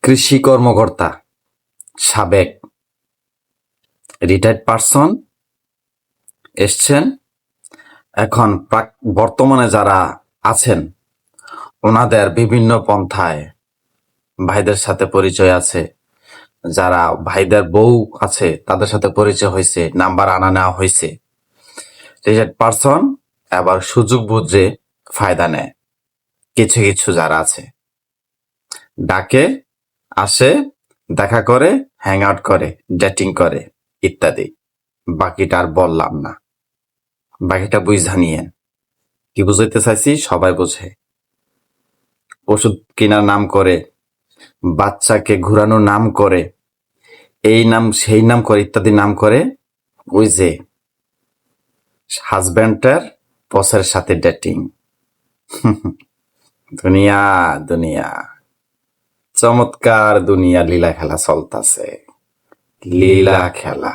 কৃষি কর্মকর্তা, সাবেক রিটায়ার্ড পারসন এসছেন। এখন বর্তমানে যারা আছেন ওনাদের বিভিন্ন পন্থায় ভাইদের সাথে পরিচয় আছে, যারা ভাইদের বউ আছে তাদের সাথে পরিচয় হয়েছে, নাম্বার আনা নেওয়া হয়েছে। রিটায়ার্ড পারসন আবার সুযোগ বুঝে ফায়দা নেয়। কিছু কিছু যারা আছে ডাকে, আসে, দেখা করে, হ্যাং আউট করে, ডেটিং করে ইত্যাদি। বাকিটা আর বললাম না, বাকিটা বুঝা নিয়েন। কি বুঝাইতে চাইছি সবাই বোঝে। ওষুধ কেনার নাম করে, বাচ্চাকে ঘুরানোর নাম করে, এই নাম সেই নাম করে ইত্যাদি নাম করে ওই যে হাজব্যান্ডের বসের সাথে ডেটিং। দুনিয়া দুনিয়া চমৎকার দুনিয়া লীলা খেলা চলতেছে, লীলা খেলা।